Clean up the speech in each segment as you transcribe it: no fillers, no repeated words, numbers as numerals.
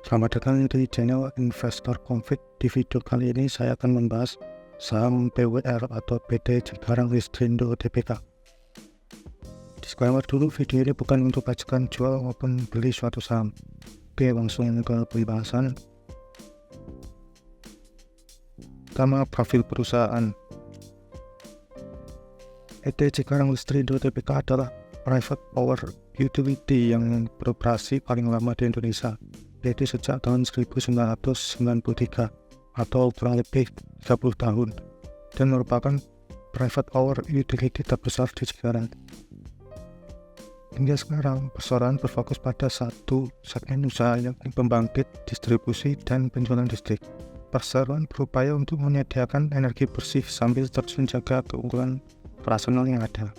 Selamat datang di channel Investor Config. Di video kali ini saya akan membahas saham PWR atau PT Cikarang Listrindo Tbk. Disclaimer dulu, video ini bukan untuk ajakan jual maupun beli suatu saham. Oke, langsung ke pembahasan. Pertama, profil perusahaan. PT Cikarang Listrindo Tbk adalah private power utility yang beroperasi paling lama di Indonesia, yaitu sejak tahun 1993 atau kurang lebih 30 tahun, dan merupakan private power utility terbesar di Cikarang. Hingga sekarang, perseroan berfokus pada satu segmen usaha, yakni pembangkit, distribusi, dan penjualan listrik. Perseroan berupaya untuk menyediakan energi bersih sambil terus menjaga keunggulan operasional yang ada.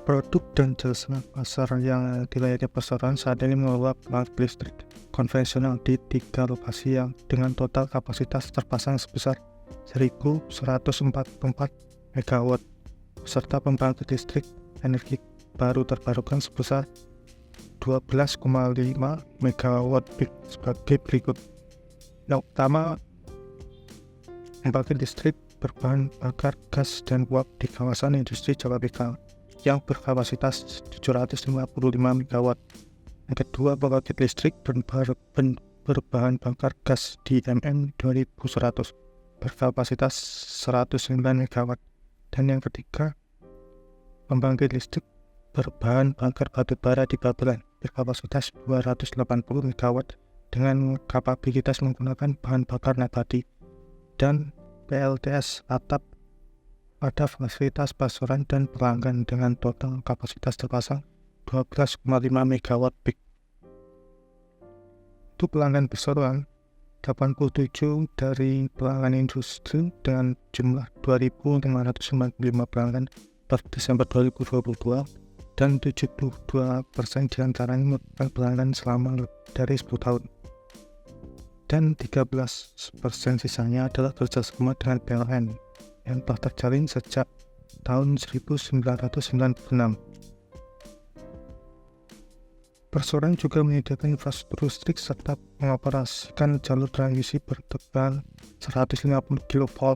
Produk dan jasa pasar yang dilayani perseroan saat ini mengelola pembangkit listrik konvensional di 3 lokasi yang dengan total kapasitas terpasang sebesar 1.144 MW, serta pembangkit listrik energi baru terbarukan sebesar 12,5 MW sebagai berikut. Yang pertama, pembangkit listrik berbahan bakar gas dan uap di kawasan industri Jababeka yang berkapasitas 755 MW. Yang kedua, pembangkit listrik berbahan bakar gas di MM 2100 berkapasitas 109 MW. Dan yang ketiga, pembangkit listrik berbahan bakar batu bara di Babelan berkapasitas 280 MW dengan kapabilitas menggunakan bahan bakar nabati, dan PLTS atap pada fasilitas pasaran dan pelanggan dengan total kapasitas terpasang 12,5 MW peak. Untuk pelanggan perseroan, 87 dari pelanggan industri dengan jumlah 2.595 pelanggan per Desember 2022, dan 72% diantaranya merupakan pelanggan selama dari 10 tahun. Dan 13% sisanya adalah kerjasama dengan PLN yang telah terjalin sejak tahun 1996. Perseroan juga menyediakan infrastruktur listrik serta mengoperasikan jalur transmisi bertebalan 150 kV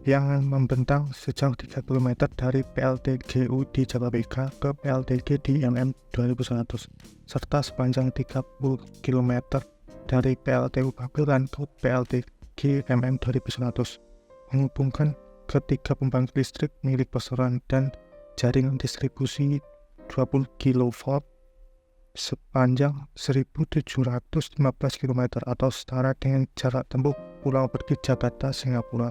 yang membentang sejauh 3 km dari PLTGU di Jababeka ke PLTG di MM 2100, serta sepanjang 30 km dari PLTU Babelan ke PLTG MM 2100, menghubungkan ketiga pembangkit listrik milik perseroan dan jaringan distribusi 20 kV sepanjang 1.715 km atau setara dengan jarak tempuh Pulau Pergi Jakarta Singapura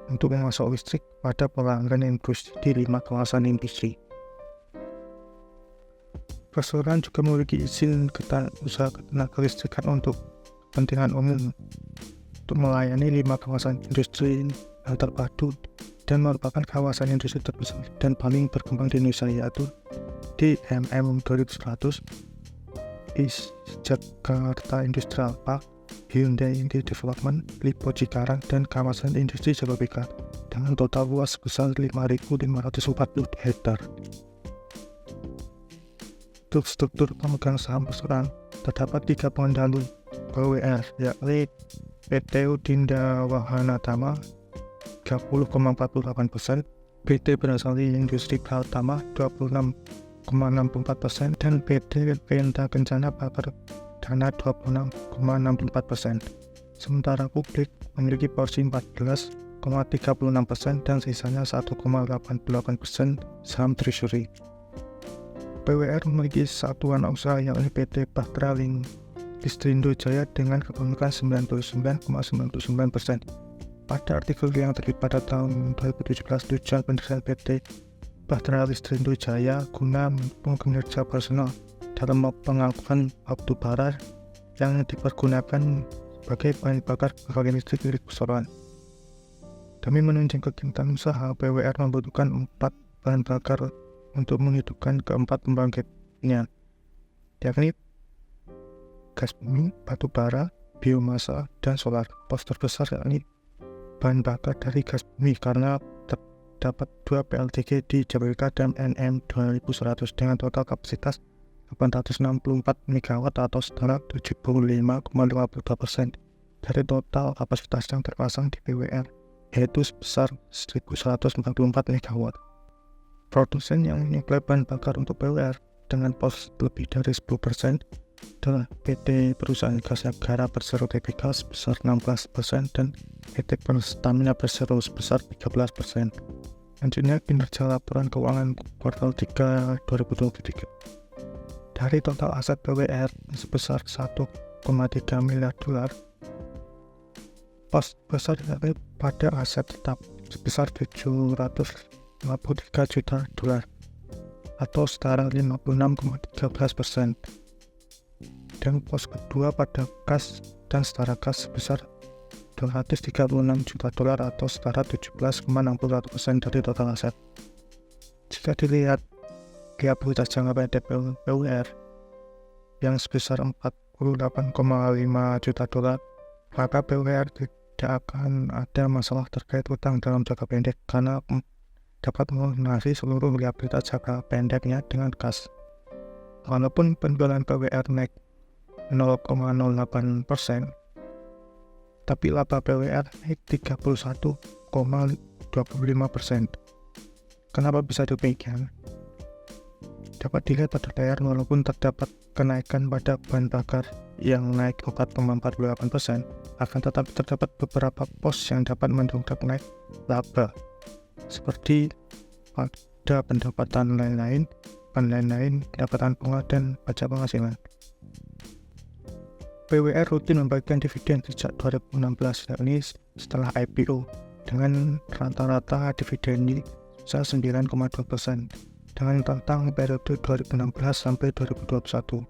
untuk memasok listrik pada pelanggan industri di 5 kawasan industri. Perseroan juga memiliki izin usaha ketenaga listrikan untuk kepentingan umum untuk melayani 5 kawasan industri yang terpadu dan merupakan kawasan industri terbesar dan paling berkembang di Indonesia, yaitu di MM 2100, Jakarta Industrial Park, Hyundai Development, Lipo Cikarang, dan kawasan industri Jababeka dengan total luas sebesar 5.540 hektar. Untuk struktur pemegang saham perseroan, terdapat 3 pengendali PWR, yakni PT Udinda Wahana Tama 30,48%, PT Brasali Industri Pratama 26,64%, dan PT Penta Kencana Bakar Dana 26,64%. Sementara publik memiliki porsi 14,36% dan sisanya 1,88% saham treasury. PWR memiliki satuan usaha yakni PT Bahtera Listrindo Jaya dengan kepemilikan 99,99%. Pada artikel yang terbit pada tahun 2017, tujuan pendirian PT Bahtera Listrindo Jaya guna mendukung kinerja operasional dalam pengangkutan batu bara yang dipergunakan sebagai bahan bakar pembangkit listrik milik perseroan. Demi menunjang kegiatan usaha, PWR membutuhkan 4 bahan bakar untuk menghidupkan keempat pembangkitnya, yakni gas bumi, batu bara, biomasa, dan solar. Pos terbesar yakni bahan bakar dari gas bumi karena terdapat 2 PLTG di Jababeka dan MM 2100 dengan total kapasitas 864 MW atau setara 75,52% dari total kapasitas yang terpasang di PWR, yaitu sebesar 1144 MW. Produsen yang menyuplai bahan bakar untuk PWR dengan pos lebih dari 10% adalah PT Perusahaan Gas Negara Persero Tbk sebesar 16% dan PT Pertamina Persero sebesar 13%. Selanjutnya kinerja laporan keuangan kuartal 3 2023. Dari total aset PWR sebesar 1,3 miliar dolar, pos besar pada aset tetap sebesar 753 juta dolar atau setara 56,13%. Dan pos kedua pada kas dan setara kas sebesar 236 juta dolar atau setara 17,61% dari total aset. Jika dilihat liabilitas jangka pendek PWR yang sebesar 48,5 juta dolar, maka PWR tidak akan ada masalah terkait utang dalam jangka pendek karena dapat melunasi seluruh liabilitas jangka pendeknya dengan kas. Walaupun penjualan PWR naik 0,08%, tapi laba PWR naik 31,25%. Kenapa bisa demikian? Dapat dilihat pada layar, walaupun terdapat kenaikan pada bahan bakar yang naik 4,48%, akan tetapi terdapat beberapa pos yang dapat mendongkrak naik laba, seperti pada pendapatan lain-lain, pendapatan bunga, dan pajak penghasilan. PWR rutin membagikan dividen sejak 2016, yakni setelah IPO, dengan rata-rata dividen sebesar 9,2% dengan rentang periode 2016 sampai 2021.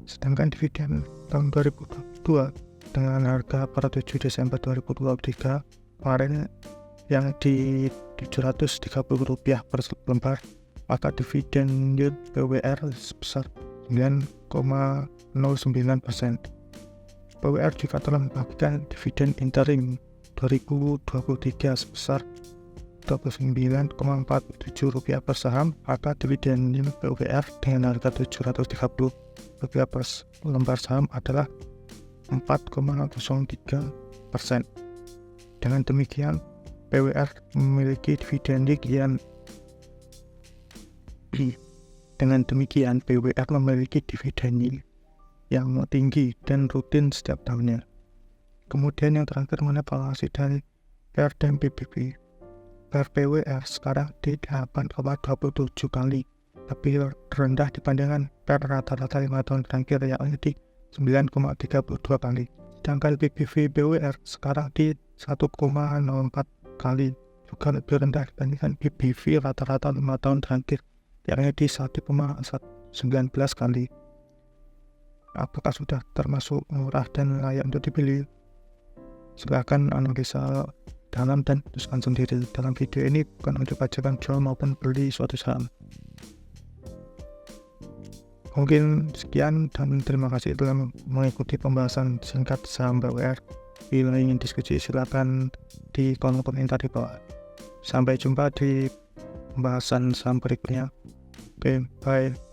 Sedangkan dividen tahun 2022 dengan harga per 7 Desember 2023 kemarin yang di Rp730 per lembar, maka dividen yield PWR sebesar 9,09%. PWR juga telah membagikan dividen interim 2023 sebesar Rp29,47 per saham, maka dividen yield PWR dengan harga Rp730 per lembar saham adalah 4,03%. Dengan demikian, PWR memiliki dividen yield yang tinggi dan rutin setiap tahunnya. Kemudian yang terakhir mengenai valuasi dari PER dan PBB. PER PWR sekarang di 8,27 kali, lebih rendah dibandingkan PER rata-rata 5 tahun terakhir yakni di 9,32 kali. Sedangkan PBV PWR sekarang di 1,04 kali, juga lebih rendah dibandingkan PBV rata-rata 5 tahun terakhir yakni di 1,19 kali. Apakah sudah termasuk murah dan layak untuk dibeli? Silakan analisa dalam dan putuskan sendiri. Dalam video ini bukan untuk ajakan jual maupun beli suatu saham. Mungkin sekian dan terima kasih telah mengikuti pembahasan singkat saham PWR. Bila ingin diskusi silakan di kolom komentar di bawah. Sampai jumpa di pembahasan saham berikutnya. Oke, bye.